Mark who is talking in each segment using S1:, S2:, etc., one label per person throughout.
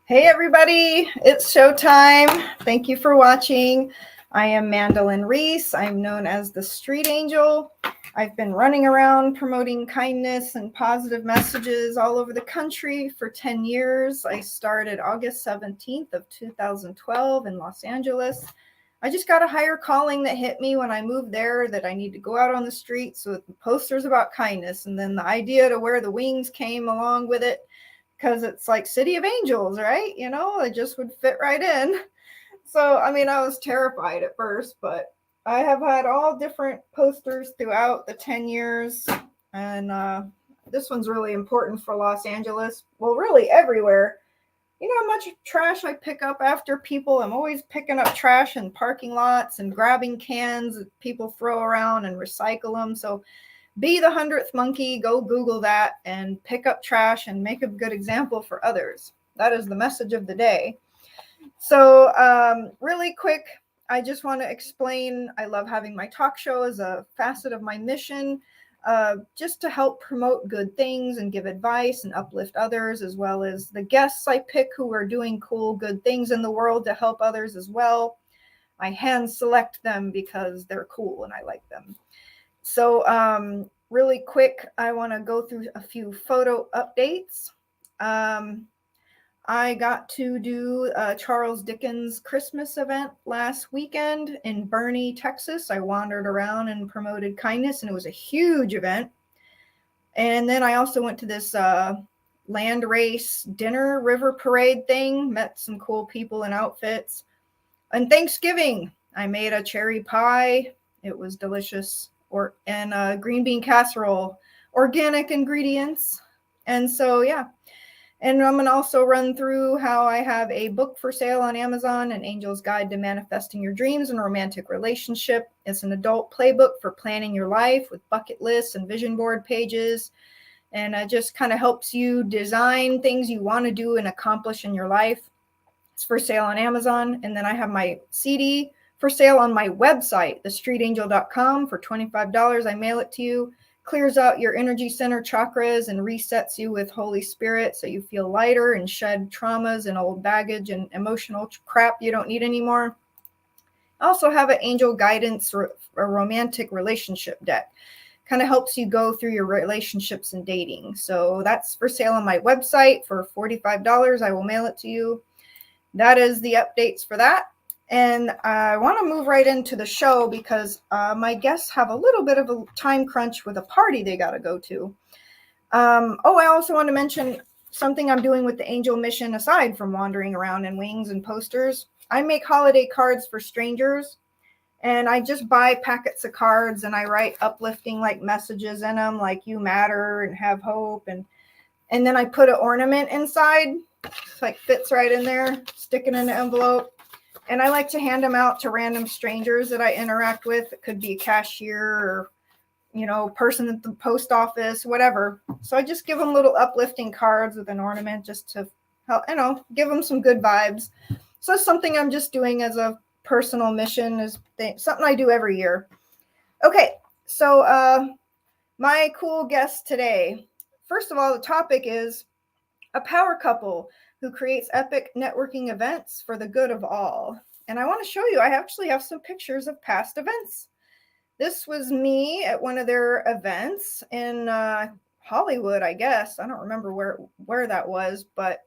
S1: Hey everybody, it's showtime. Thank you for watching. I am Mandelyn Reese. I'm known as the Street Angel. I've been running around promoting kindness and positive messages all over the country for 10 years. I started August 17th of 2012 in Los Angeles. I just got a higher calling that hit me when I moved there that I need to go out on the streets with posters about kindness. And then the idea to wear the wings came along with it, because it's like City of Angels, right? You know, it just would fit right in. So, I mean, I was terrified at first, but I have had all different posters throughout the 10 years. And this one's really important for Los Angeles. Well, really everywhere. You know how much trash I pick up after people? I'm always picking up trash in parking lots and grabbing cans that people throw around and recycle them. So be the 100th monkey, go Google that and pick up trash and make a good example for others. That is the message of the day. So really quick, I just want to explain, I love having my talk show as a facet of my mission, just to help promote good things and give advice and uplift others, as well as the guests I pick who are doing cool, good things in the world to help others as well. I hand select them because they're cool and I like them. So really quick, I want to go through a few photo updates. I got to do Charles Dickens' Christmas event last weekend in Boerne, Texas. I wandered around and promoted kindness, and it was a huge event. And then I also went to this land race dinner river parade thing, met some cool people in outfits. And Thanksgiving, I made a cherry pie. It was delicious. And green bean casserole, organic ingredients. And so, yeah. And I'm going to also run through how I have a book for sale on Amazon, An Angel's Guide to Manifesting Your Dreams and Romantic Relationship. It's an adult playbook for planning your life with bucket lists and vision board pages. And it just kind of helps you design things you want to do and accomplish in your life. It's for sale on Amazon. And then I have my CD for sale on my website, thestreetangel.com, for $25. I mail it to you. Clears out your energy center chakras and resets you with Holy Spirit so you feel lighter and shed traumas and old baggage and emotional crap you don't need anymore. I also have an angel guidance or a romantic relationship deck. Kind of helps you go through your relationships and dating. So that's for sale on my website for $45. I will mail it to you. That is the updates for that. And I want to move right into the show because my guests have a little bit of a time crunch with a party they got to go to. I also want to mention something I'm doing with the Angel Mission aside from wandering around in wings and posters. I make holiday cards for strangers, and I just buy packets of cards and I write uplifting like messages in them, like you matter and have hope. And then I put an ornament inside, it's like fits right in there, stick it in the envelope. And I like to hand them out to random strangers that I interact with. It could be a cashier or, you know, person at the post office, whatever. So I just give them little uplifting cards with an ornament just to help, you know, give them some good vibes. So it's something I'm just doing as a personal mission, is something I do every year. Okay, so my cool guest today. First of all, the topic is a power couple who creates epic networking events for the good of all. And I want to show you, I actually have some pictures of past events. This was me at one of their events in Hollywood, I guess. I don't remember where that was, but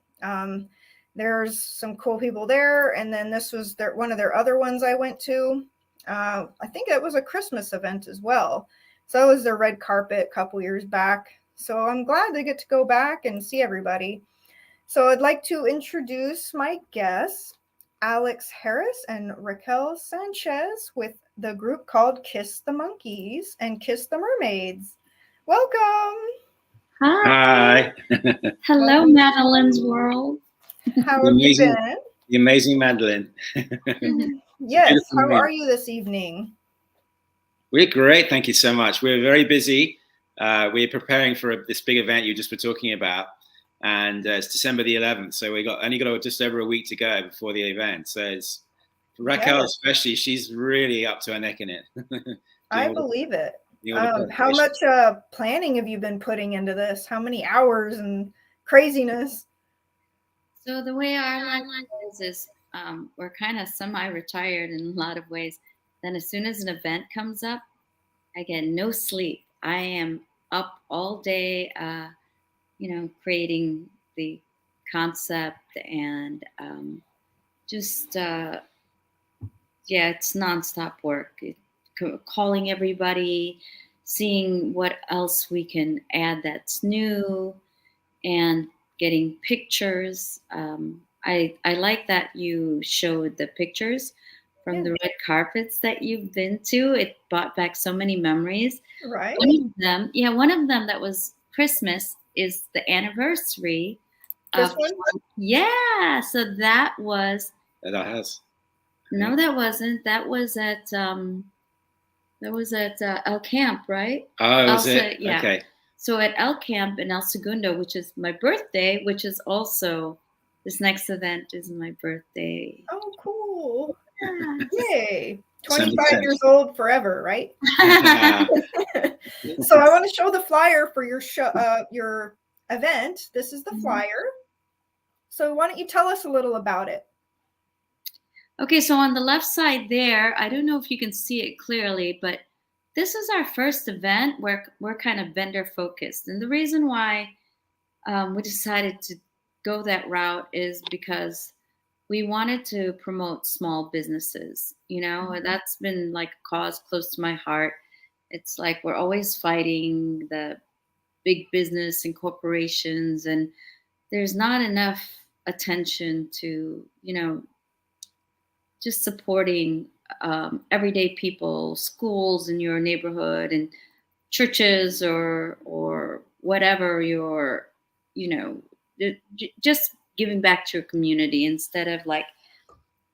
S1: there's some cool people there. And then this was one of their other ones I went to. I think it was a Christmas event as well. So it was their red carpet a couple years back. So I'm glad to get to go back and see everybody. So I'd like to introduce my guests, Harris and RaQuel Sanchez, with the group called Kiss the Monkeys and Kiss the Mermaids. Welcome.
S2: Hi.
S3: Hello, Mandelyn's world.
S1: How have you been?
S2: The amazing Mandelyn.
S1: Yes. How are you this evening?
S2: We're great. Thank you so much. We're very busy. we're preparing for this big event you just were talking about, and it's December the 11th. So we only got just over a week to go before the event. So it's RaQuel, especially, she's really up to her neck in it.
S1: I believe it. How much planning have you been putting into this? How many hours and craziness?
S3: So the way our life is we're kind of semi-retired in a lot of ways. Then as soon as an event comes up, I get no sleep. I am up all day, creating the concept and it's nonstop work. Calling everybody, seeing what else we can add that's new, and getting pictures. I like that you showed the pictures from the red carpets that you've been to. It brought back so many memories.
S1: Right.
S3: One of them that was Christmas is the anniversary.
S1: This one?
S3: Yeah. So that was.
S2: That has.
S3: No, that wasn't. That was at El Camp, right?
S2: Oh, was it?
S3: Yeah.
S2: Okay.
S3: So at El Camp in El Segundo, which is my birthday, which is also this next event is my birthday.
S1: Oh, cool.
S3: Yeah.
S1: Yay. 25 years old forever, right? So I want to show the flyer for your your event. This is the flyer. So why don't you tell us a little about it?
S3: Okay, so on the left side there, I don't know if you can see it clearly, but this is our first event where we're kind of vendor focused. And the reason why we decided to go that route is because we wanted to promote small businesses. That's been like a cause close to my heart. It's like we're always fighting the big business and corporations, and there's not enough attention to, just supporting everyday people, schools in your neighborhood, and churches or whatever your, just giving back to your community instead of like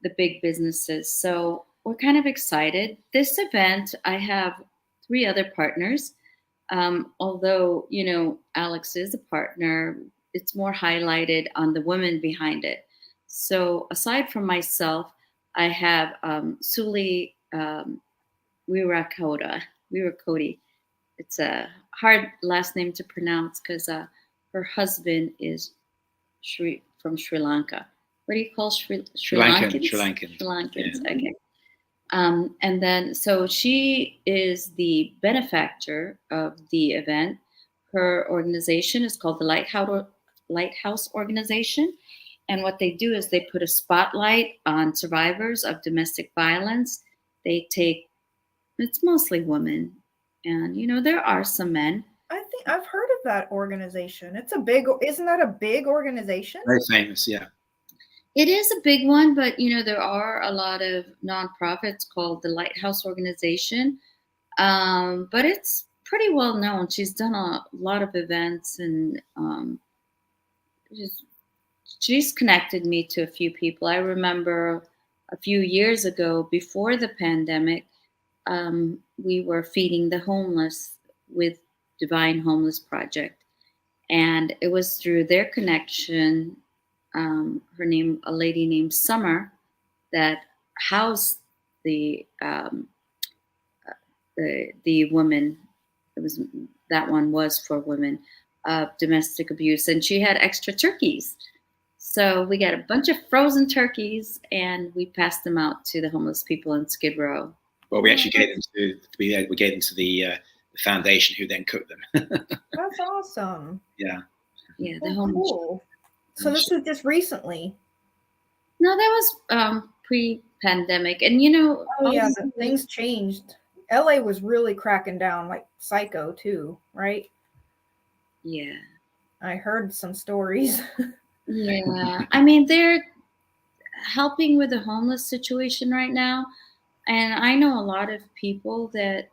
S3: the big businesses. So we're kind of excited. This event, I have 3 other partners. Although, Alex is a partner, it's more highlighted on the women behind it. So aside from myself, I have Suli Wirakoti. It's a hard last name to pronounce because her husband is from Sri Lanka. What do you call Sri Lankans?
S2: Sri Lankans.
S3: Yeah. Okay. And then, so she is the benefactor of the event. Her organization is called the Lighthouse Organization. And what they do is they put a spotlight on survivors of domestic violence. It's mostly women. And, there are some men.
S1: I think I've heard of that organization. Isn't that a big organization?
S2: Very famous, yeah.
S3: It is a big one, but, there are a lot of nonprofits called the Lighthouse Organization. But it's pretty well known. She's done a lot of events, and she's connected me to a few people. I remember a few years ago, before the pandemic, we were feeding the homeless with Divine Homeless Project. And it was through their connection, a lady named Summer, that housed the woman. That one was for women of domestic abuse, and she had extra turkeys. So we got a bunch of frozen turkeys, and we passed them out to the homeless people in Skid Row.
S2: Well, we actually gave them to the foundation, who then cooked them.
S1: That's awesome.
S2: Yeah.
S3: Yeah, the homeless.
S1: Cool. So this is just recently?
S3: No, that was pre-pandemic, and
S1: things changed. LA was really cracking down like psycho too, right?
S3: Yeah,
S1: I heard some stories.
S3: Yeah, I mean, they're helping with the homeless situation right now, and I know a lot of people that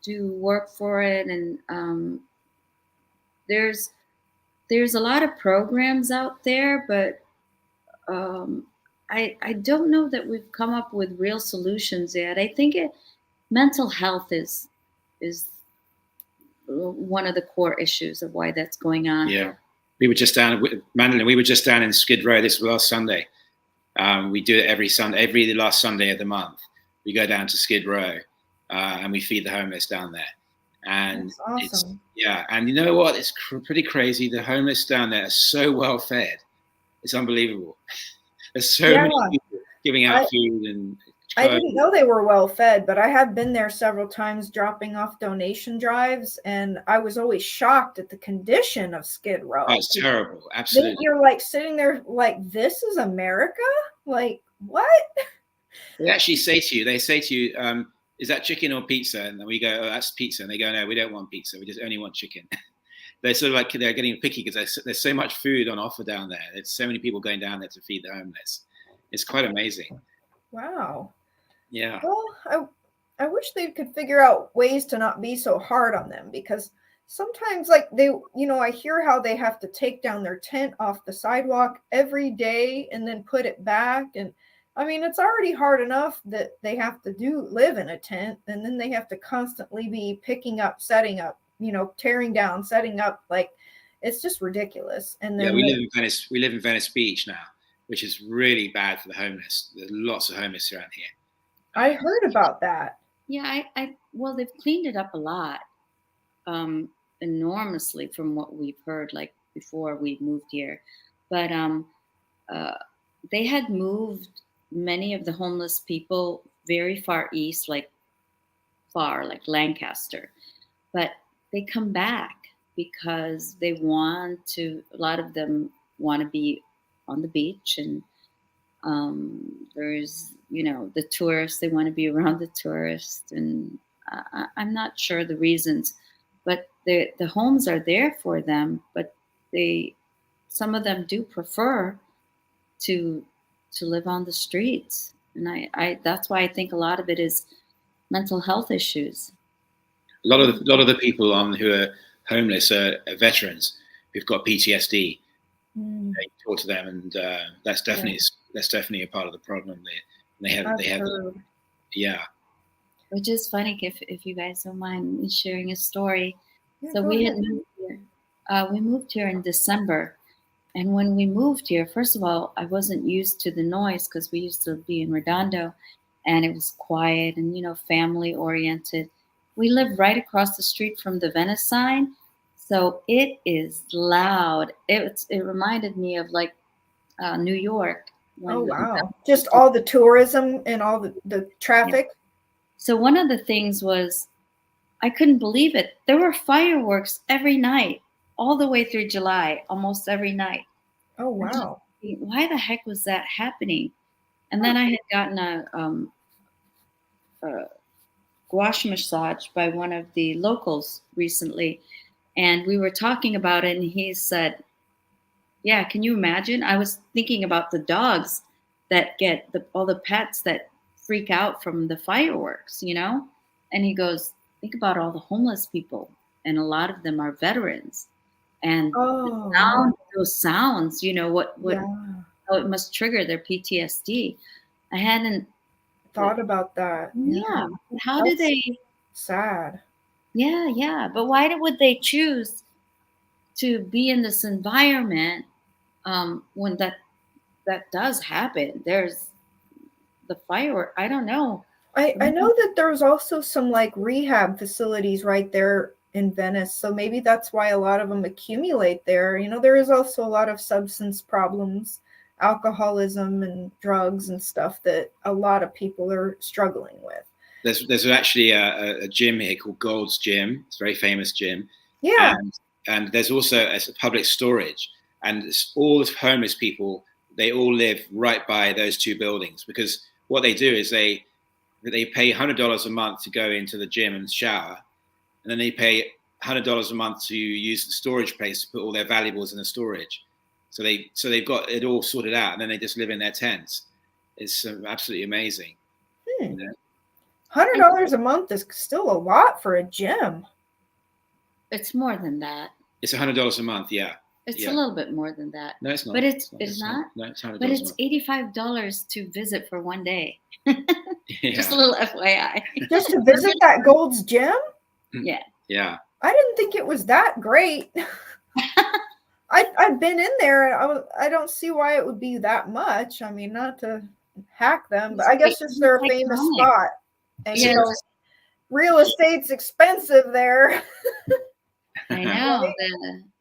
S3: do work for it, and there's a lot of programs out there, but I don't know that we've come up with real solutions yet. I think mental health is one of the core issues of why that's going on.
S2: Yeah. We were just down, Mandelyn, we were just down in Skid Row this last Sunday. We do it every last Sunday of the month. We go down to Skid Row and we feed the homeless down there. And
S1: that's awesome.
S2: And you know what? It's pretty crazy. The homeless down there are so well fed. It's unbelievable. There's so many people giving out food and
S1: I didn't know they were well fed, but I have been there several times dropping off donation drives, and I was always shocked at the condition of Skid Row.
S2: Oh, it's terrible. Absolutely.
S1: You're like sitting there like, this is America? Like, what?
S2: They actually say to you, is that chicken or pizza? And then we go, oh, that's pizza. And they go, no, we don't want pizza. We just only want chicken. They're sort of like, they're getting picky because there's so much food on offer down there. There's so many people going down there to feed the homeless. It's quite amazing.
S1: Wow.
S2: Yeah.
S1: Well, I wish they could figure out ways to not be so hard on them, because sometimes like I hear how they have to take down their tent off the sidewalk every day and then put it back. And I mean, it's already hard enough that they have to live in a tent, and then they have to constantly be picking up, setting up, tearing down, setting up. Like, it's just ridiculous. And then
S2: we live in Venice. We live in Venice Beach now, which is really bad for the homeless. There's lots of homeless around here.
S1: I heard about that.
S3: Yeah, well, they've cleaned it up a lot, enormously from what we've heard, like before we moved here. But they had moved many of the homeless people very far east, like Lancaster. But they come back because a lot of them want to be on the beach, and there's, the tourists, they want to be around the tourists, and I'm not sure the reasons, but the homes are there for them, but some of them do prefer to live on the streets. And I that's why I think a lot of it is mental health issues.
S2: A lot of the people who are homeless are veterans who've got PTSD. You talk to them, and that's definitely a part of the problem. They have yeah.
S3: Which is funny, if you guys don't mind me sharing a story.
S1: Yeah,
S3: so we had moved here. We moved here in December, and when we moved here, first of all, I wasn't used to the noise because we used to be in Redondo, and it was quiet and family oriented. We live right across the street from the Venice sign, so it is loud. It reminded me of like New York.
S1: Oh, wow. Just all the tourism and all the traffic.
S3: Yeah. So one of the things was, I couldn't believe it. There were fireworks every night, all the way through July, almost every night.
S1: Oh, wow.
S3: Why the heck was that happening? And then I had gotten a gouache massage by one of the locals recently, and we were talking about it, and he said, yeah, can you imagine? I was thinking about the dogs that get all the pets that freak out from the fireworks, And he goes, think about all the homeless people, and a lot of them are veterans. And those sounds, how it must trigger their PTSD. I hadn't
S1: thought about that.
S3: Yeah. How do they?
S1: Sad.
S3: Yeah. But why would they choose to be in this environment when that does happen? There's the firework. I don't know.
S1: I know that there's also some like rehab facilities right there in Venice, so maybe that's why a lot of them accumulate there. There is also a lot of substance problems, alcoholism and drugs and stuff that a lot of people are struggling with.
S2: There's actually a gym here called Gold's Gym. It's a very famous gym.
S1: Yeah.
S2: And there's also a public storage, and all the homeless people, they all live right by those two buildings, because what they do is they pay $100 a month to go into the gym and shower, and then they pay $100 a month to use the storage place to put all their valuables in the storage. So they've got it all sorted out, and then they just live in their tents. It's absolutely amazing.
S1: $100 a month is still a lot for a gym.
S3: It's more than that.
S2: It's $100 a month, yeah.
S3: It's a little bit more than that.
S2: No, it's not.
S3: But it's not.
S2: No, it's $100.
S3: But it's $85 to visit for one day.
S2: Yeah.
S3: Just a little FYI.
S1: Just to visit that Gold's Gym?
S3: Yeah.
S2: Yeah.
S1: I didn't think it was that great. I've been in there. I don't see why it would be that much. I mean, not to hack them, but I guess just they're a famous spot. And
S3: Yes.
S1: you know, real estate's expensive there.
S3: I know.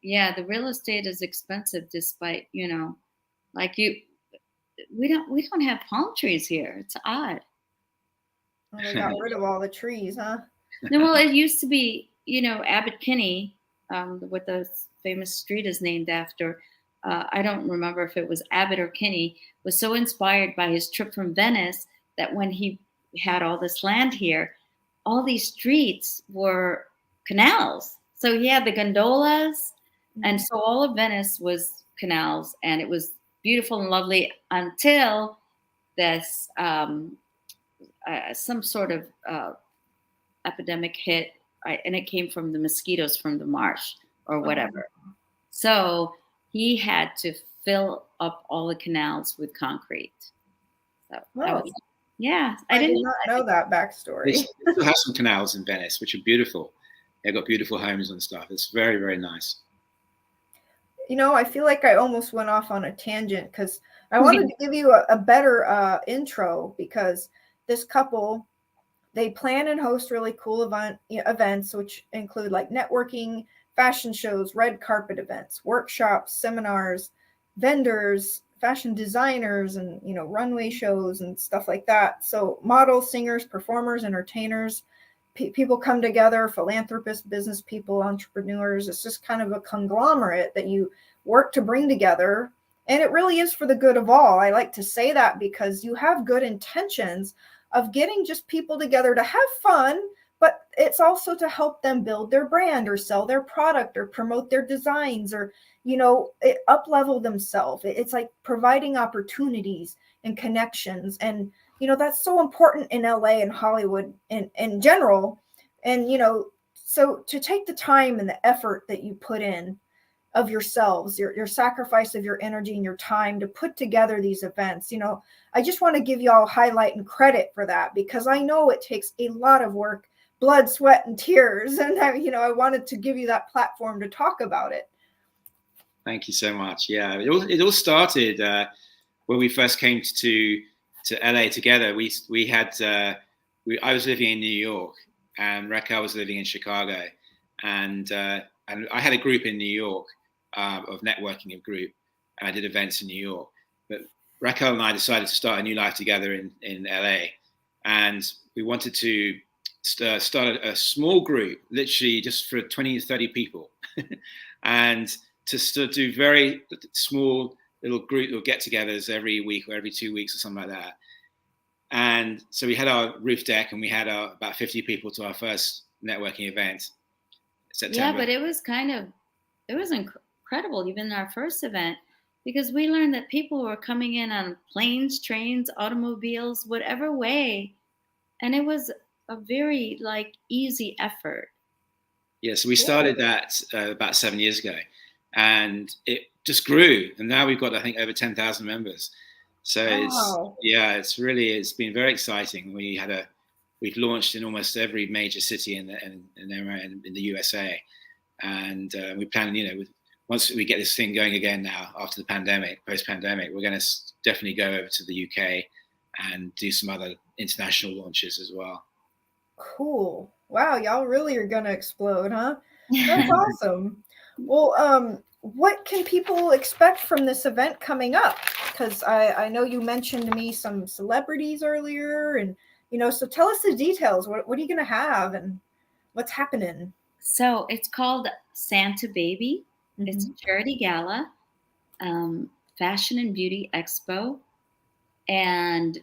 S3: The real estate is expensive, despite, you know, like we don't have palm trees here. It's odd.
S1: Well, they got rid of all the trees, huh?
S3: No, well, it used to be, you know, Abbot Kinney, what the famous street is named after. I don't remember if it was Abbot or Kinney, was so inspired by his trip from Venice that when he had all this land here, all these streets were canals. So he had the gondolas, and so all of Venice was canals, and it was beautiful and lovely until this some sort of epidemic hit, and it came from the mosquitoes from the marsh or whatever. So he had to fill up all the canals with concrete. So that was, I
S1: did not know that backstory.
S2: They still have some canals in Venice, which are beautiful. They've got beautiful homes and stuff. It's very, very nice.
S1: You know, I feel like I almost went off on a tangent because I wanted to give you a better intro, because this couple, they plan and host really cool events, which include like networking, fashion shows, red carpet events, workshops, seminars, vendors, fashion designers, and, you know, runway shows and stuff like that. So models, singers, performers, entertainers, people come together, philanthropists, business people, entrepreneurs. It's just kind of a conglomerate that you work to bring together. And it really is for the good of all. I like to say that because you have good intentions of getting just people together to have fun, but it's also to help them build their brand or sell their product or promote their designs or, you know, up-level themselves. It's like providing opportunities and connections. And, you know, that's so important in LA and Hollywood in general. And, you know, so to take the time and the effort that you put in of yourselves, your sacrifice of your energy and your time to put together these events, you know, I just want to give you all highlight and credit for that, because I know it takes a lot of work, blood, sweat, and tears. And I wanted to give you that platform to talk about it.
S2: Thank you so much. Yeah, it all started when we first came to LA together. I was living in New York, and RaQuel was living in Chicago, and I had a group in New York of networking, a group, and I did events in New York. But RaQuel and I decided to start a new life together in LA, and we wanted to start a small group, literally just for 20 to 30 people, and to do very small little group or get-togethers every week or every 2 weeks or something like that. And so we had our roof deck, and we had about 50 people to our first networking event. September.
S3: Yeah, but it was incredible, even our first event, because we learned that people were coming in on planes, trains, automobiles, whatever way. And it was a very easy effort.
S2: Yeah, so we started that about 7 years ago, and it just grew. And now we've got, I think, over 10,000 members. So it's been very exciting. We've launched in almost every major city in the USA. And we plan, once we get this thing going again now after the post-pandemic, we're going to definitely go over to the UK and do some other international launches as well.
S1: Cool. Wow, y'all really are going to explode, huh? That's awesome. Well, what can people expect from this event coming up? Because I know you mentioned to me some celebrities earlier, and, so tell us the details. What are you going to have and what's happening?
S3: So it's called Santa Baby. Mm-hmm. It's a charity gala, fashion and beauty expo. And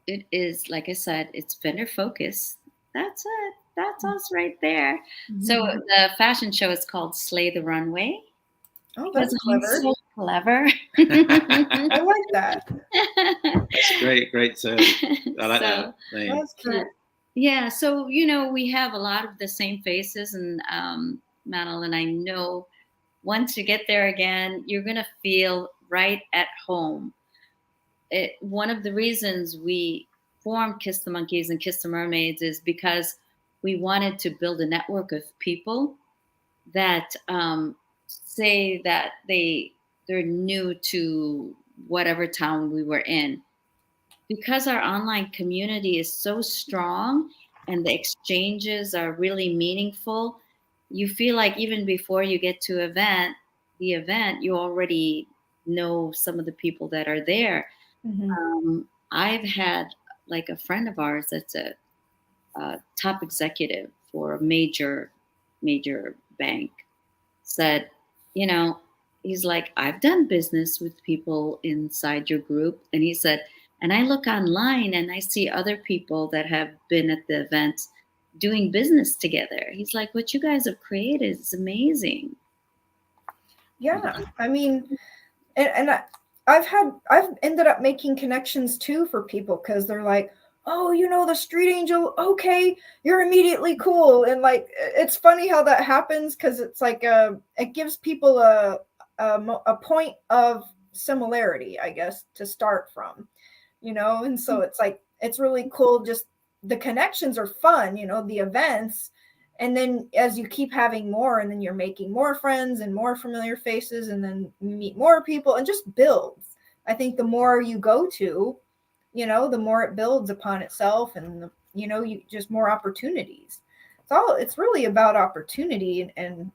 S3: it is, like I said, it's vendor focused. That's it. That's us right there. Mm-hmm. So the fashion show is called Slay the Runway.
S1: Oh, that's clever.
S3: So clever.
S1: I like that.
S2: That's great. I like that name.
S1: That's cute.
S3: Yeah, so, we have a lot of the same faces, and Mandelyn, I know once you get there again, you're going to feel right at home. One of the reasons we formed Kiss the Monkeys and Kiss the Mermaids is because we wanted to build a network of people that say that they're new to whatever town we were in. Because our online community is so strong and the exchanges are really meaningful, you feel like even before you get to the event, you already know some of the people that are there.
S1: Mhm.
S3: I've had like a friend of ours that's a top executive for a major bank said, you know, he's like, I've done business with people inside your group. And he said, and I look online and I see other people that have been at the events doing business together. He's like, what you guys have created is amazing.
S1: Yeah, I mean, I've ended up making connections too for people because they're like, oh, the street angel, okay, you're immediately cool. And like, it's funny how that happens because it's like it gives people a point of similarity, I guess, to start from, and so it's like, it's really cool. Just the connections are fun, the events. And then as you keep having more, and then you're making more friends and more familiar faces, and then you meet more people and just builds. I think the more you go to, the more it builds upon itself, and you just more opportunities. It's really about opportunity, and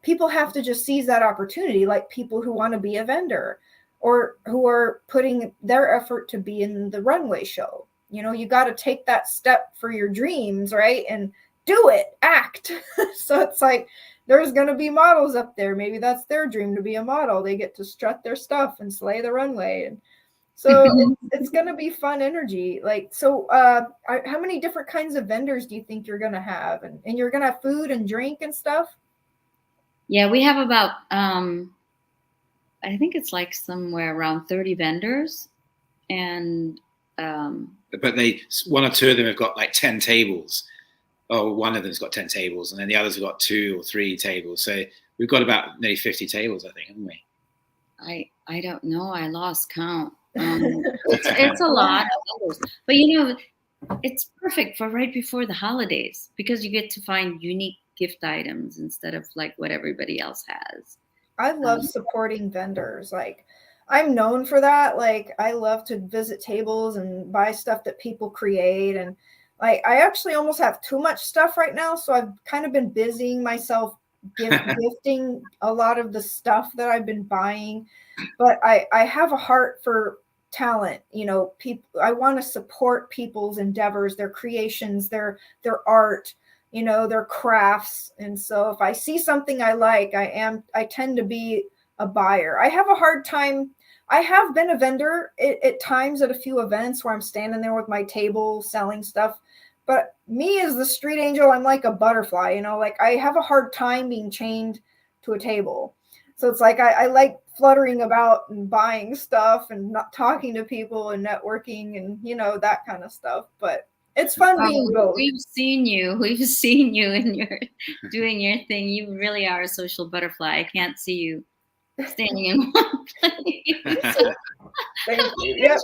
S1: people have to just seize that opportunity, like people who want to be a vendor or who are putting their effort to be in the runway show. You got to take that step for your dreams, right? And do it, act. So it's like, there's going to be models up there. Maybe that's their dream, to be a model. They get to strut their stuff and slay the runway. And so it's going to be fun energy. Like, so how many different kinds of vendors do you think you're going to have? And you're going to have food and drink and stuff?
S3: Yeah, we have about, I think it's like somewhere around 30 vendors. And
S2: but one or two of them have got like 10 tables. Oh, one of them's got 10 tables, and then the others have got 2 or 3 tables. So we've got about nearly 50 tables, I think, haven't we?
S3: I don't know. I lost count. It's a lot of vendors. But it's perfect for right before the holidays because you get to find unique gift items instead of like what everybody else has.
S1: I love supporting vendors. Like, I'm known for that. Like, I love to visit tables and buy stuff that people create. And like, I actually almost have too much stuff right now. So I've kind of been busying myself gifting a lot of the stuff that I've been buying. But I have a heart for talent. People, I want to support people's endeavors, their creations, their art, their crafts. And so if I see something I like, I tend to be a buyer. I have a hard time. I have been a vendor at times at a few events where I'm standing there with my table selling stuff. But me as the street angel, I'm like a butterfly, like I have a hard time being chained to a table. So it's like I like fluttering about and buying stuff and not talking to people and networking and that kind of stuff. But it's fun being both.
S3: We've seen you in your doing your thing. You really are a social butterfly. I can't see you standing in one place.
S1: Thank you. Yep.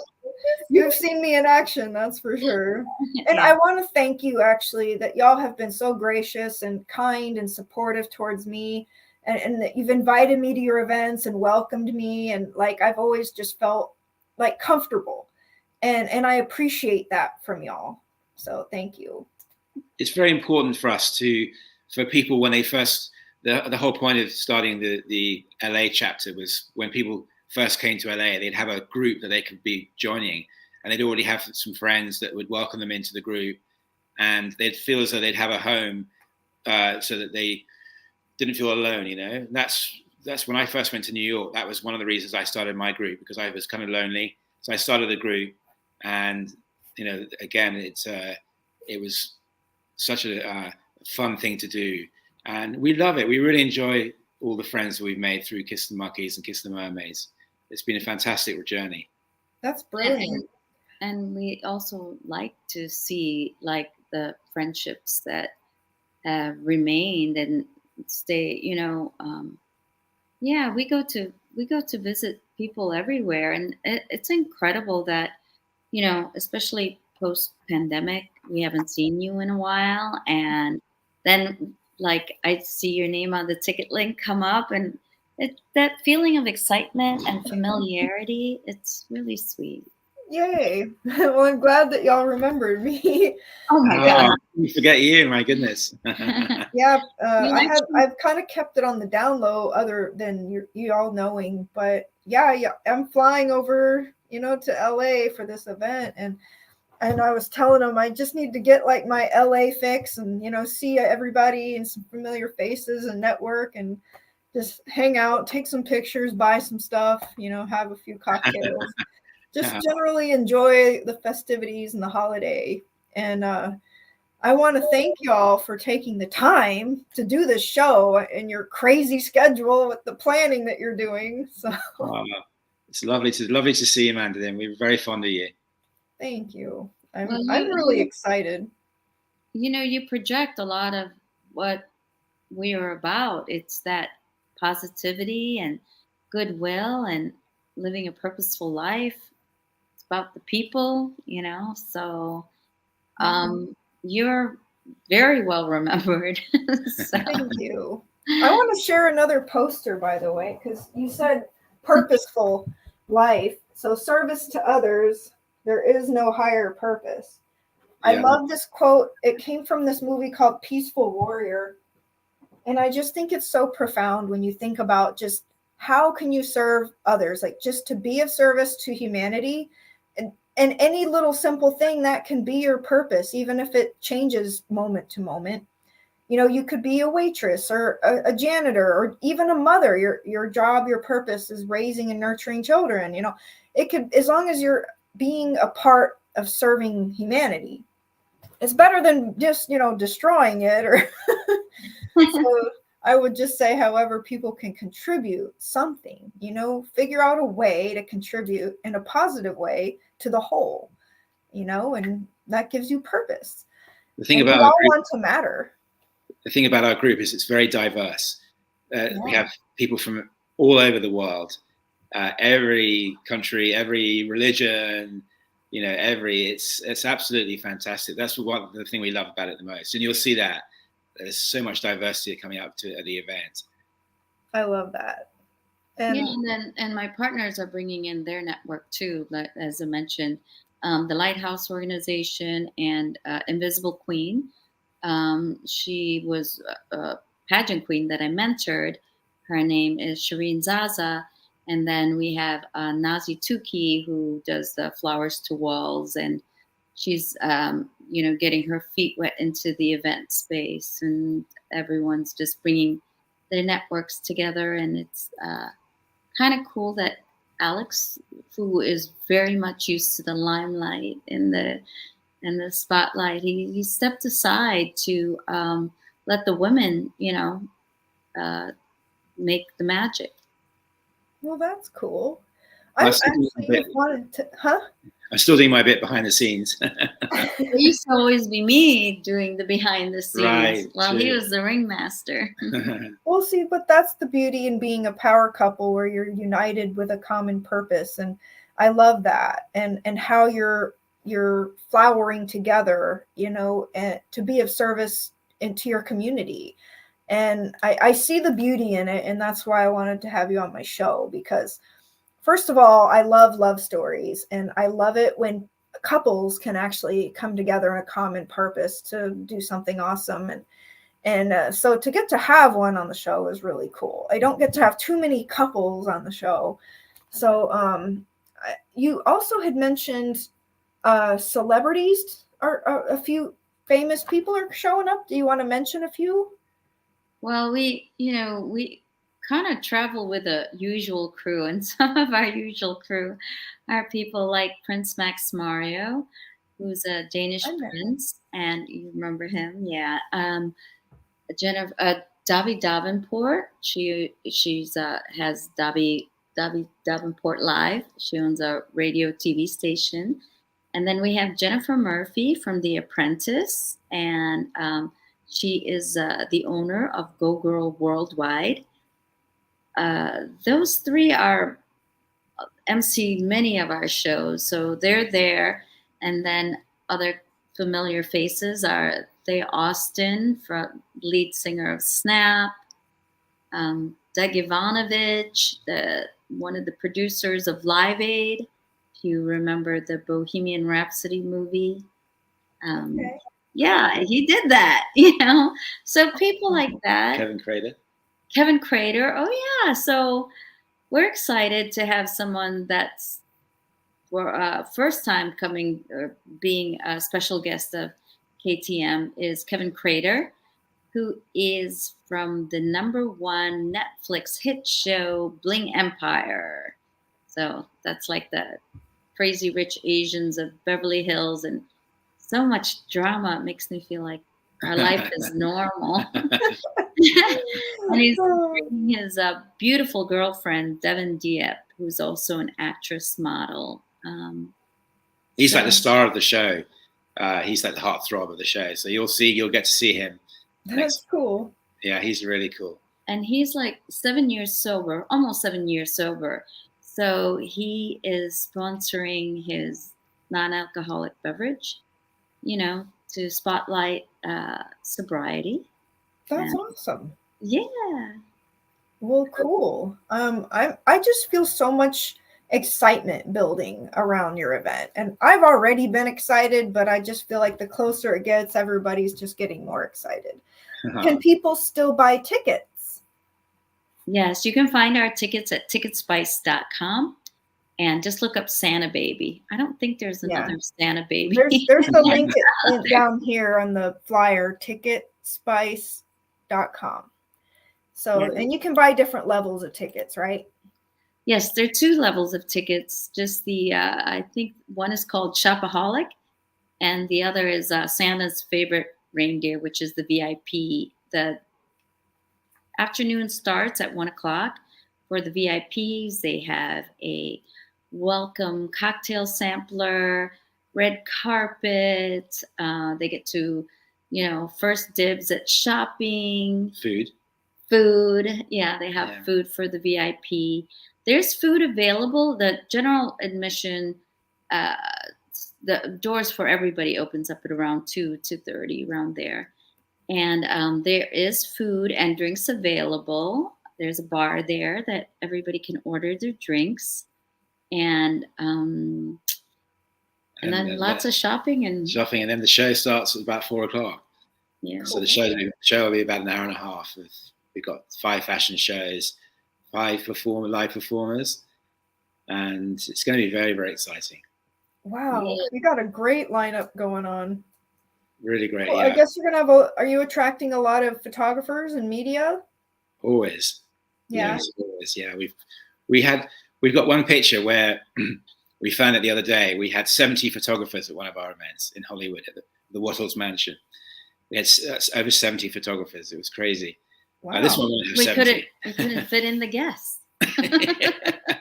S1: You've seen me in action, that's for sure. And I want to thank you, actually, that y'all have been so gracious and kind and supportive towards me, and that you've invited me to your events and welcomed me. And like, I've always just felt like comfortable, and I appreciate that from y'all. So thank you.
S2: It's very important for us for people when they first, the whole point of starting the LA chapter was when people first came to LA, they'd have a group that they could be joining, and they'd already have some friends that would welcome them into the group, and they'd feel as though they'd have a home, so that they didn't feel alone. And that's when I first went to New York. That was one of the reasons I started my group, because I was kind of lonely. So I started a group, and again, it was such a fun thing to do, and we love it. We really enjoy all the friends that we've made through Kiss the Monkeys and Kiss the Mermaids. It's been a fantastic journey.
S1: That's brilliant.
S3: And we also like to see like the friendships that have remained and stay. We go to visit people everywhere, and it's incredible that especially post-pandemic. We haven't seen you in a while, and then like I see your name on the ticket link come up, and that feeling of excitement and familiarity, it's really sweet.
S1: Yay. Well, I'm glad that y'all remembered me.
S3: Oh my
S2: Oh,
S3: God.
S2: we forget you, my goodness.
S1: Yeah,
S3: You actually,
S1: I've kind of kept it on the down low, other than you all knowing. But yeah, I'm flying over, to LA for this event, and I was telling them I just need to get like my LA fix, and see everybody and some familiar faces and network, and just hang out, take some pictures, buy some stuff, have a few cocktails, just generally enjoy the festivities and the holiday. And I want to thank y'all for taking the time to do this show in your crazy schedule with the planning that you're doing. So
S2: it's lovely to see you, Mandelyn. We're very fond of you.
S1: thank you.
S3: well,
S1: I'm really excited.
S3: you project a lot of what we are about. It's that positivity and goodwill and living a purposeful life. It's about the people, So you're very well remembered. So,
S1: Thank you. I want to share another poster, by the way, because you said purposeful life. So service to others, there is no higher purpose. I
S2: Yeah.
S1: love this quote. It came from this movie called Peaceful Warrior. And I just think it's so profound when you think about just how can you serve others, like just to be of service to humanity, and any little simple thing that can be your purpose, even if it changes moment to moment. You could be a waitress or a janitor or even a mother. Your job, your purpose is raising and nurturing children. It could, as long as you're being a part of serving humanity, it's better than just, destroying it. Or so I would just say, however, people can contribute something, figure out a way to contribute in a positive way to the whole, and that gives you purpose.
S2: The thing
S1: And
S2: about
S1: we all want to matter.
S2: The thing about our group is it's very diverse.
S1: Yeah.
S2: We have people from all over the world, every country, every religion, it's absolutely fantastic. That's the thing we love about it the most. And you'll see that there's so much diversity coming up to the event.
S1: I love that. And
S3: and my partners are bringing in their network too, as I mentioned, the Lighthouse Organization and Invisible Queen. She was a pageant queen that I mentored. Her name is Shireen Zaza. And then we have Nazi Tuki, who does the Flowers to Walls. And she's, getting her feet wet into the event space. And everyone's just bringing their networks together. And it's kind of cool that Alex, who is very much used to the limelight and the spotlight, he stepped aside to let the women, make the magic.
S1: well, that's cool.
S2: I'm
S1: I actually wanted to,
S2: I'm still doing my bit behind the scenes.
S3: It used to always be me doing the behind the scenes
S2: Right,
S3: while
S2: true.
S3: he was the ringmaster.
S1: Well, see, but that's the beauty in being a power couple, where you're united with a common purpose. And I love that. And how you're flowering together, and to be of service into your community. And I see the beauty in it. And that's why I wanted to have you on my show, because first of all, I love love stories, and I love it when couples can actually come together in a common purpose to do something awesome. And so to get to have one on the show is really cool. I don't get to have too many couples on the show. So you also had mentioned celebrities, or a few famous people are showing up. Do you want to mention a few?
S3: Well, we kind of travel with a usual crew, and some of our usual crew are people like Prince Max Mario, who's a Danish
S1: I met him.
S3: prince, and you remember him, yeah. Jennifer Dobby Davenport. She's has Dobby Davenport Live. She owns a radio TV station, and then we have Jennifer Murphy from The Apprentice, and she is the owner of Go Girl Worldwide. Those three are MC many of our shows, so they're there. And then other familiar faces are Thea Austin, lead singer of Snap, Doug Ivanovich, one of the producers of Live Aid, if you remember the Bohemian Rhapsody movie.
S1: Okay.
S3: Yeah, he did that, you know. So people like that. Kevin Crater. Oh yeah. So we're excited to have someone that's for first time coming or being a special guest of KTM is Kevin Crater, who is from the #1 Netflix hit show Bling Empire. So that's like the crazy rich Asians of Beverly Hills, and so much drama. It makes me feel like our life is normal. And he's bringing his beautiful girlfriend, Devin Dieppe, who's also an actress model.
S2: He's like the star of the show. He's like the heartthrob of the show. So you'll get to see him.
S1: That's cool.
S2: Yeah, he's really cool.
S3: And he's like 7 years sober, almost 7 years sober. So he is sponsoring his non-alcoholic beverage, you know, to spotlight sobriety.
S1: That's awesome.
S3: Yeah.
S1: Well, cool. I just feel so much excitement building around your event, and I've already been excited, but I just feel like the closer it gets, everybody's just getting more excited. Can people still buy tickets?
S3: Yes, you can find our tickets at ticketspice.com and just look up Santa Baby. I don't think there's another Santa Baby.
S1: There's the link down here on the flyer, ticketspice.com. So, and you can buy different levels of tickets, right?
S3: Yes, there are 2 levels of tickets. Just the, I think one is called Shopaholic, and the other is Santa's Favorite Reindeer, which is the VIP. The afternoon starts at 1 o'clock. For the VIPs, they have a welcome cocktail sampler, red carpet. They get to, you know, first dibs at shopping. Food. Yeah, they have food for the VIP. There's food available. The general admission, the doors for everybody opens up at around 2:30, around there. And there is food and drinks available. There's a bar there that everybody can order their drinks. And then lots of shopping. And
S2: then the show starts at about 4 o'clock.
S3: Yeah.
S2: So the show will be about an hour and a half. We've got 5 fashion shows, 5 live performers, and it's going to be very, very exciting.
S1: Wow, you got a great lineup going on.
S2: Really great.
S1: Well,
S2: yeah.
S1: I guess you're gonna have are you attracting a lot of photographers and media?
S2: Always.
S1: Yeah.
S2: Yes, always. Yeah. We've got one picture where we found it the other day. We had 70 photographers at one of our events in Hollywood at the Wattles Mansion. We had over 70 photographers. It was crazy.
S1: Wow.
S2: This one
S3: we couldn't fit in the guests.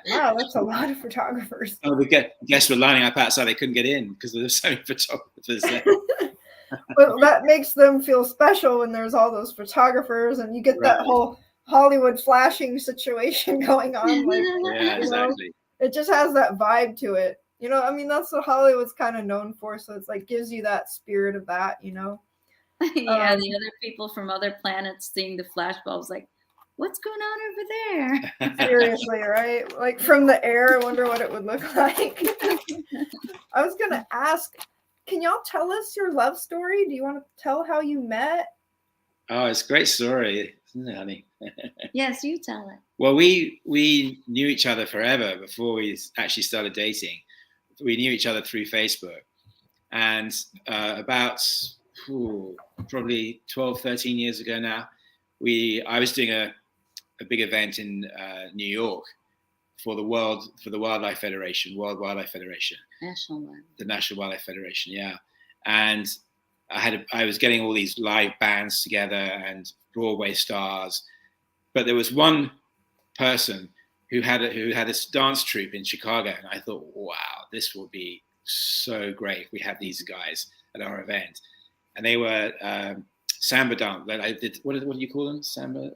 S1: Wow, that's a lot of photographers.
S2: Oh, the guests were lining up outside. They couldn't get in because there were so many photographers there.
S1: But that makes them feel special when there's all those photographers and you get that whole Hollywood flashing situation going on. Like,
S2: yeah, exactly.
S1: It just has that vibe to it. You know, I mean, that's what Hollywood's kind of known for. So it's like gives you that spirit of that, you know?
S3: Yeah, the other people from other planets seeing the flashbulbs, like, what's going on over there?
S1: Seriously, right? Like from the air, I wonder what it would look like. I was going to ask, can y'all tell us your love story? Do you want to tell how you met?
S2: Oh, it's a great story, isn't it, honey?
S3: Yes, you tell it.
S2: Well, we knew each other forever before we actually started dating. We knew each other through Facebook. And about probably 12, 13 years ago now, I was doing a big event in New York for the World Wildlife Federation, the National Wildlife Federation, yeah. And I was getting all these live bands together and Broadway stars, but there was one person who had this dance troupe in Chicago, and I thought, wow, this will be so great if we have these guys at our event. And they were samba dance. What do you call them? Samba.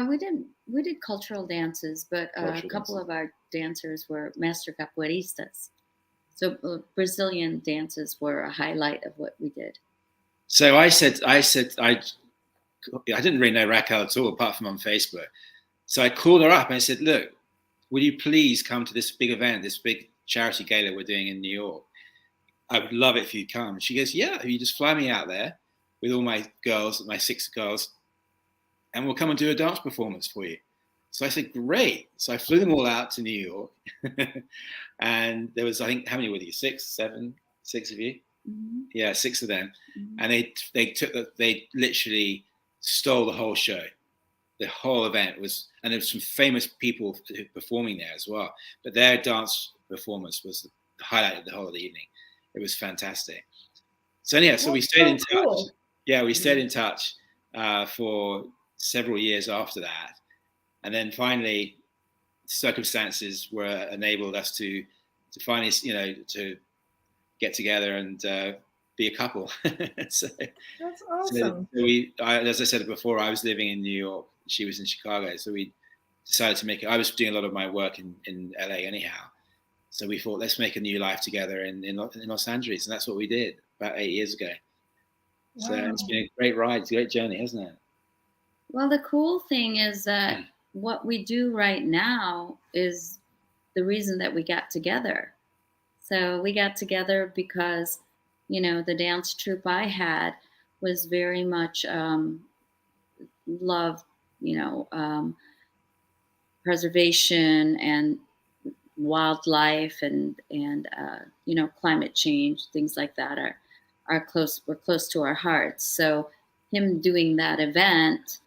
S3: We did cultural dances, but a couple of our dancers were master capoeiristas. So Brazilian dances were a highlight of what we did.
S2: So I didn't really know RaQuel at all, apart from on Facebook. So I called her up and I said, look, will you please come to this big event, this big charity gala we're doing in New York? I would love it if you'd come. She goes, yeah, you just fly me out there with all my girls, my 6 girls, and we'll come and do a dance performance for you. So I said, great. So I flew them all out to New York. And there was, I think, how many were you? 6 of you?
S3: Mm-hmm.
S2: Yeah, 6 of them.
S3: Mm-hmm.
S2: And they literally stole the whole show. The whole event was, and there were some famous people performing there as well. But their dance performance was the highlight of the whole of the evening. It was fantastic. So yeah, so we stayed in touch.
S1: Cool.
S2: Yeah, we stayed in touch for several years after that. And then finally, circumstances were enabled us to finally, to get together and be a couple.
S1: That's awesome.
S2: So as I said before, I was living in New York. She was in Chicago. So we decided to make it. I was doing a lot of my work in LA anyhow. So we thought, let's make a new life together in Los Angeles. And that's what we did about 8 years ago. Wow. So it's been a great ride. It's a great journey, hasn't it?
S3: Well, the cool thing is that what we do right now is the reason that we got together. So we got together because, the dance troupe I had was very much loved, preservation and wildlife and climate change, things like that were close to our hearts. So him doing that event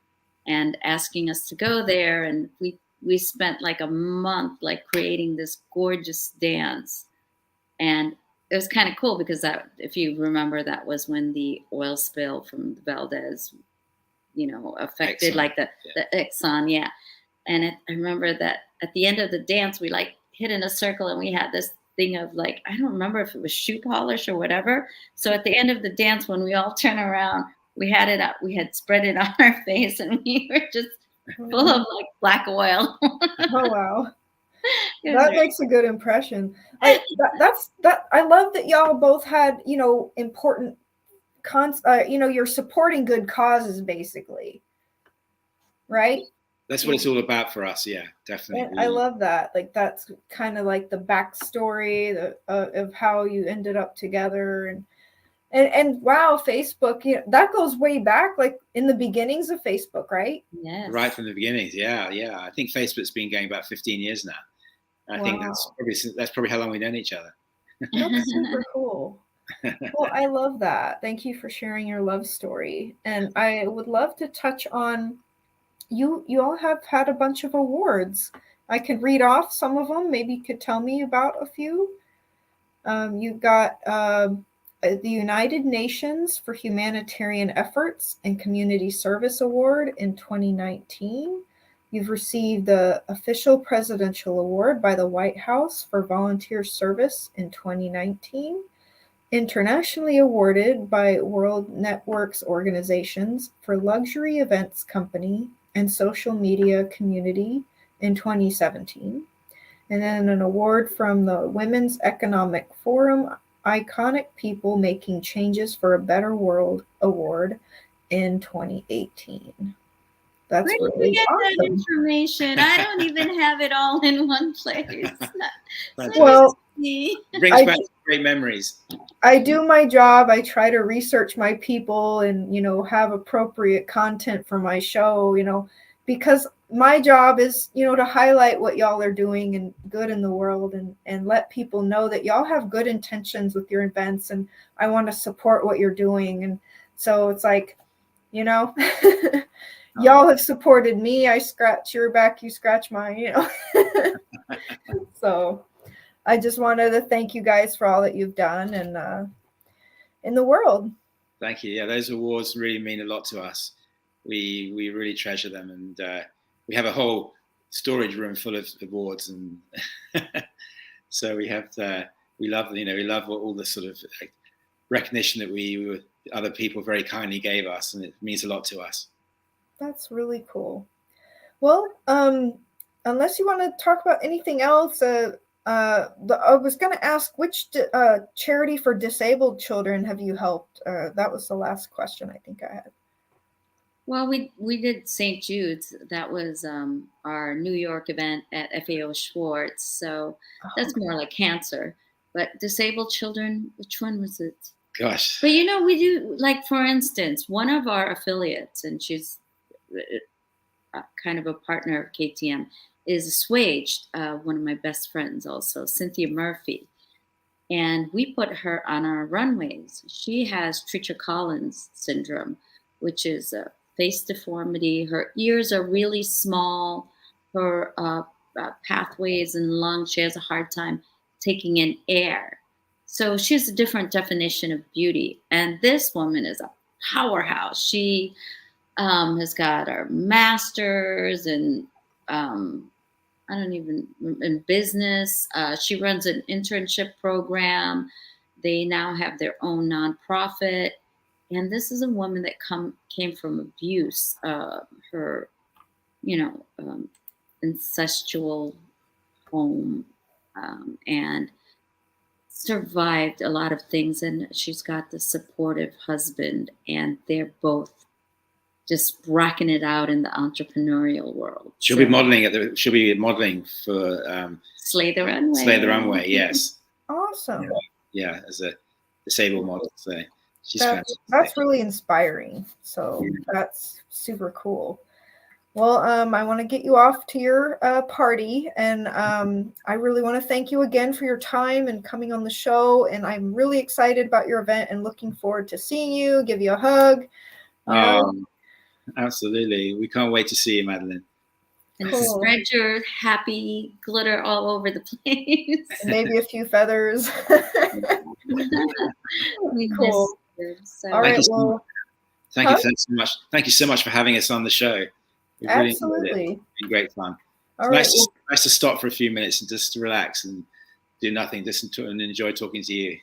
S3: and asking us to go there, and we spent like a month creating this gorgeous dance. And it was kind of cool because that, if you remember, that was when the oil spill from the Valdez, affected
S2: Exxon.
S3: The Exxon, yeah. And I remember that at the end of the dance, we hit in a circle and we had this thing of I don't remember if it was shoe polish or whatever. So at the end of the dance, when we all turn around, we had it up, we had spread it on our face, and we were just full of black oil.
S1: Oh wow. That makes a good impression. I love that y'all both had, important you're supporting good causes, basically. Right?
S2: That's what it's all about for us. Yeah, definitely.
S1: And I love that. That's kind of the backstory of how you ended up together. And wow, Facebook, that goes way back, in the beginnings of Facebook, right?
S3: Yes.
S2: Right from the beginnings. Yeah. I think Facebook's been going about 15 years now. I think that's probably how long we've known each other.
S1: That's super cool. Well, I love that. Thank you for sharing your love story. And I would love to touch on, you all have had a bunch of awards. I could read off some of them. Maybe you could tell me about a few. You got the United Nations for Humanitarian Efforts and Community Service Award in 2019. You've received the Official Presidential Award by the White House for Volunteer Service in 2019. Internationally awarded by World Networks Organizations for Luxury Events Company and Social Media Community in 2017. And then an award from the Women's Economic Forum Iconic People Making Changes for a Better World Award in 2018. That's
S3: Where did
S1: really
S3: you get
S1: awesome.
S3: that information? I don't even have it all in one place.
S1: Well,
S2: brings back great memories.
S1: I do my job. I try to research my people and, have appropriate content for my show, because my job is, to highlight what y'all are doing and good in the world and let people know that y'all have good intentions with your events, and I want to support what you're doing. And so it's y'all have supported me. I scratch your back, you scratch mine, So I just wanted to thank you guys for all that you've done and in the world.
S2: Thank you. Yeah, those awards really mean a lot to us. We really treasure them, and we have a whole storage room full of awards, and so we love all the sort of recognition that other people very kindly gave us, and it means a lot to us.
S1: That's really cool. Well, unless you want to talk about anything else, I was going to ask, which charity for disabled children have you helped? That was the last question I think I had.
S3: Well, we did St. Jude's. That was our New York event at FAO Schwartz. So that's more like cancer. But disabled children, which one was it?
S2: Gosh.
S3: But you know, we do, like, for instance, one of our affiliates, and she's kind of a partner of KTM, is Assuaged, one of my best friends also, Cynthia Murphy. And we put her on our runways. She has Treacher-Collins syndrome, which is a face deformity. Her ears are really small. Her pathways and lungs, she has a hard time taking in air. So she has a different definition of beauty. And this woman is a powerhouse. She has got her master's and I don't even in business. She runs an internship program. They now have their own nonprofit, and this is a woman that came from abuse. Her, incestual home, and survived a lot of things. And she's got the supportive husband, and they're both just rocking it out in the entrepreneurial world.
S2: She'll be modeling for
S3: Slay the Runway.
S2: Slay the Runway, yes.
S1: Awesome.
S2: Yeah, as a disabled model. So she's
S1: that's
S2: fantastic.
S1: really inspiring. So that's super cool. Well, I want to get you off to your party, and I really want to thank you again for your time and coming on the show. And I'm really excited about your event and looking forward to seeing you, give you a hug.
S2: Absolutely. We can't wait to see you, Mandelyn.
S3: And spread your happy glitter all over the place.
S1: And maybe a few feathers. Cool. All right. Well,
S2: thank you so much. Thank you so much for having us on the show.
S1: Absolutely.
S2: It's been great fun.
S1: Nice
S2: to stop for a few minutes and just to relax and do nothing, and enjoy talking to you.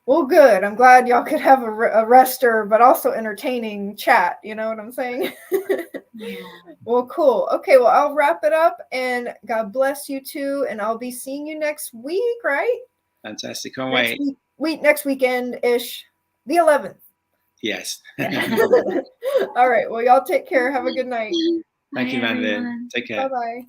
S1: Well, good. I'm glad y'all could have a rester, but also entertaining chat. You know what I'm saying?
S3: Yeah.
S1: Well, cool. Okay, well, I'll wrap it up, and God bless you too. And I'll be seeing you next week, right?
S2: Fantastic. Can't wait.
S1: Next weekend-ish, the 11th.
S2: Yes.
S1: All right. Well, y'all take care. Have a good night.
S2: Thank you, Mandelyn. Take care.
S1: Bye-bye.